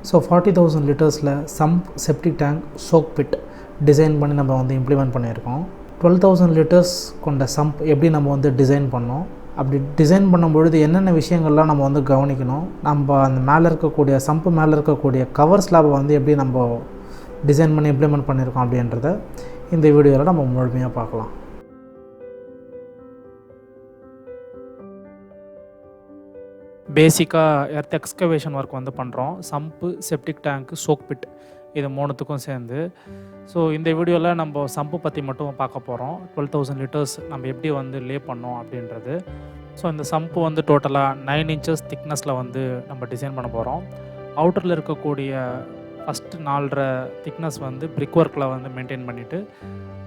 So 40,000 லிட்டர்ஸில் sump septic tank soak pit design பண்ணி நம்ம வந்து இம்ப்ளிமெண்ட் பண்ணியிருக்கோம். 12,000 லிட்டர்ஸ் கொண்ட சம்ப் எப்படி நம்ம வந்து டிசைன் பண்ணோம், அப்படி டிசைன் பண்ணும்பொழுது என்னென்ன விஷயங்கள்லாம் நம்ம வந்து கவனிக்கணும், நம்ம அந்த மேலே இருக்கக்கூடிய சம்ப்பு மேலே இருக்கக்கூடிய கவர் ஸ்லாபை வந்து எப்படி நம்ம டிசைன் பண்ணி இம்ப்ளிமெண்ட் பண்ணியிருக்கோம் அப்படின்றத இந்த வீடியோவில் நம்ம முழுமையாக பார்க்கலாம். பேசிக்காக எர்த் எக்ஸ்கவேஷன் ஒர்க் வந்து பண்ணுறோம். சம்ப்பு, செப்டிக் டேங்க்கு, சோக் பிட் இது மூணுத்துக்கும் சேர்ந்து. ஸோ இந்த வீடியோவில் நம்ம சம்பு பற்றி மட்டும் பார்க்க போகிறோம். 12,000 லிட்டர்ஸ் நம்ம எப்படி வந்து லே பண்ணோம் அப்படின்றது. ஸோ இந்த சம்பு வந்து டோட்டலாக 9 inches திக்னஸில் வந்து நம்ம டிசைன் பண்ண போகிறோம். அவுட்டரில் இருக்கக்கூடிய ஃபஸ்ட்டு 4.5 திக்னஸ் வந்து பிரிக் ஒர்க்கில் வந்து மெயின்டைன் பண்ணிவிட்டு,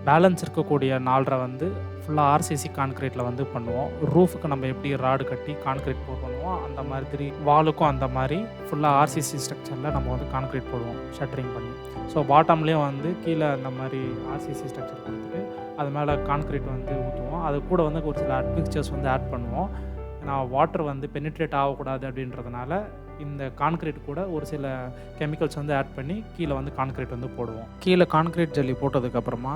பேலன்ஸ் இருக்கக்கூடிய 4.5 வந்து ஃபுல்லாக RCC கான்க்ரீட்டில் வந்து பண்ணுவோம். ரூஃபுக்கு நம்ம எப்படி ராடு கட்டி கான்க்ரீட் போர் பண்ணுவோம், அந்த மாதிரி வாலுக்கும் அந்த மாதிரி ஃபுல்லாக RCC ஸ்ட்ரக்சரில் நம்ம வந்து கான்க்ரீட் போடுவோம் ஷட்டரிங் பண்ணி. ஸோ பாட்டம்லேயும் வந்து கீழே அந்த மாதிரி RCC ஸ்ட்ரக்சர் கொடுத்துட்டு அது மேலே கான்க்ரீட் வந்து ஊற்றுவோம். அது கூட வந்து ஒரு சில அட்மிக்சர்ஸ் வந்து ஆட் பண்ணுவோம். ஏன்னா வாட்டர் வந்து பெனிட்ரேட் ஆகக்கூடாது அப்படின்றதுனால இந்த கான்க்ரீட் கூட ஒரு சில கெமிக்கல்ஸ் வந்து ஆட் பண்ணி கீழே வந்து கான்க்ரீட் வந்து போடுவோம். கீழே கான்க்ரீட் ஜல்லி போட்டதுக்கப்புறமா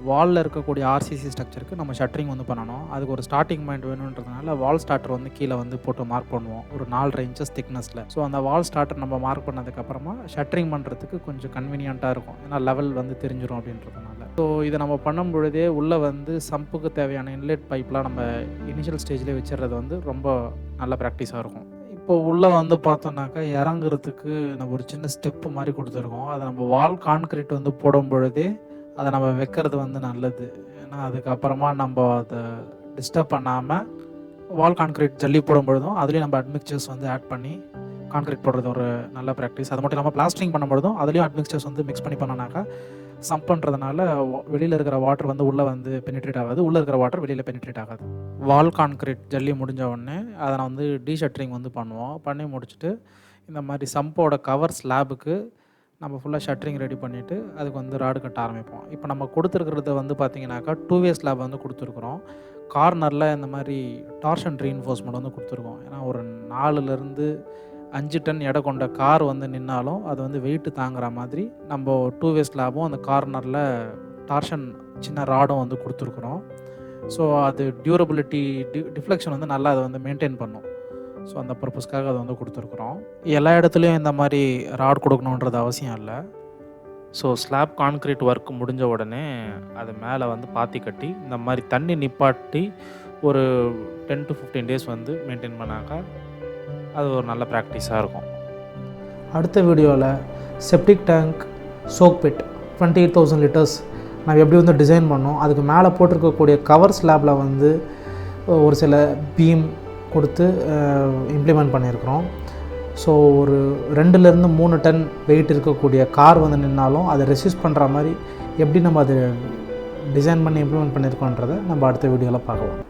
வாலில் இருக்கக்கூடிய RCC ஸ்ட்ரக்சருக்கு நம்ம ஷட்டரிங் வந்து பண்ணணும். அதுக்கு ஒரு ஸ்டார்டிங் பாயிண்ட் வேணுன்றதுனால வால் ஸ்டார்டர் வந்து கீழே வந்து போட்டு மார்க் பண்ணுவோம் ஒரு 4.5 inches திக்னஸில். ஸோ அந்த வால் ஸ்டார்டர் நம்ம மார்க் பண்ணதுக்கப்புறமா ஷட்டரிங் பண்ணுறதுக்கு கொஞ்சம் கன்வீனியண்ட்டாக இருக்கும், ஏன்னா லெவல் வந்து தெரிஞ்சிடும் அப்படின்றதுனால. ஸோ இதை நம்ம பண்ணும் பொழுதே உள்ளே வந்து சம்புக்கு தேவையான இன்லெட் பைப்லாம் நம்ம இனிஷியல் ஸ்டேஜ்லேயே வச்சுறது வந்து ரொம்ப நல்ல ப்ராக்டிஸாக இருக்கும். இப்போ உள்ளே வந்து பார்த்தோன்னாக்கா இறங்குறதுக்கு நம்ம ஒரு சின்ன ஸ்டெப்பு மாதிரி கொடுத்துருக்கோம். அதை நம்ம வால் கான்க்ரீட் வந்து போடும் பொழுதே அதை நம்ம வைக்கிறது வந்து நல்லது. ஏன்னா அதுக்கப்புறமா நம்ம அதை டிஸ்டர்ப் பண்ணாமல் வால் கான்க்ரீட் ஜல்லி போடும் பொழுதும் அதுலேயும் நம்ம அட்மிக்சர்ஸ் வந்து ஆட் பண்ணி கான்க்ரீட் போடுறது ஒரு நல்ல ப்ராக்டிஸ். அது மட்டும் இல்லாமல் பிளாஸ்டரிங் பண்ணும்பொழுதும் அதுலேயும் அட்மிக்சர்ஸ் வந்து மிக்ஸ் பண்ணி பண்ணோன்னாக்கா சம்ப் பண்ணுறதுனால வெளியில் இருக்கிற வாட்டர் வந்து உள்ளே வந்து பெனிட்ரேட் ஆகாது, உள்ளே இருக்கிற வாட்டர் வெளியில் பெனிட்ரேட் ஆகாது. வால் கான்க்ரீட் ஜல்லி முடிஞ்ச உடனே அதை நான் வந்து டீஷட்டரிங் வந்து பண்ணுவோம். பண்ணி முடிச்சுட்டு இந்த மாதிரி சம்போட கவர் ஸ்லாபுக்கு நம்ம ஃபுல்லாக ஷட்டரிங் ரெடி பண்ணிவிட்டு அதுக்கு வந்து ராடு கட்ட ஆரம்பிப்போம். இப்போ நம்ம கொடுத்துருக்கிறது வந்து பார்த்திங்கனாக்கா 2-way ஸ்லாப் வந்து கொடுத்துருக்குறோம். கார்னரில் இந்த மாதிரி டார்ஷன் ரீஇன்ஃபோர்ஸ்மெண்ட் வந்து கொடுத்துருக்கோம். ஏன்னா ஒரு 4-5 டன் எடை கொண்ட கார் வந்து நின்னாலும் அது வந்து வெயிட்டு தாங்குற மாதிரி நம்ம 2-way ஸ்லாபும் அந்த கார்னரில் டார்ஷன் சின்ன ராடும் வந்து கொடுத்துருக்குறோம். ஸோ அது டியூரபிலிட்டி டிஃப்ளெக்ஷன் வந்து நல்லா அதை வந்து மெயின்டைன் பண்ணும். ஸோ அந்த பர்பஸ்க்காக அதை வந்து கொடுத்துருக்குறோம். எல்லா இடத்துலையும் இந்த மாதிரி ராட் கொடுக்கணுன்றது அவசியம் இல்லை. ஸோ ஸ்லாப் கான்க்ரீட் ஒர்க் முடிஞ்ச உடனே அது மேலே வந்து பாத்தி கட்டி இந்த மாதிரி தண்ணி நிப்பாட்டி ஒரு 10 to 15 days வந்து மெயின்டைன் பண்ணாக்கா அது ஒரு நல்ல ப்ராக்டிஸாக இருக்கும். அடுத்த வீடியோவில் septic tank soak pit 28,000 litres நம்ம எப்படி வந்து டிசைன் பண்ணோம், அதுக்கு மேலே போட்டிருக்கக்கூடிய கவர் ஸ்லாபில் வந்து ஒரு சில பீம் கொடுத்து இம்ப்ளிமெண்ட் பண்ணியிருக்கிறோம். ஸோ ஒரு 2-3 டன் வெயிட் இருக்கக்கூடிய கார் வந்து நின்னாலும் அதை ரெசிஸ்ட் பண்ணுற மாதிரி எப்படி நம்ம அதை டிசைன் பண்ணி இம்ப்ளிமெண்ட் பண்ணியிருக்கோன்றதை நம்ம அடுத்த வீடியோவில் பார்க்கலாம்.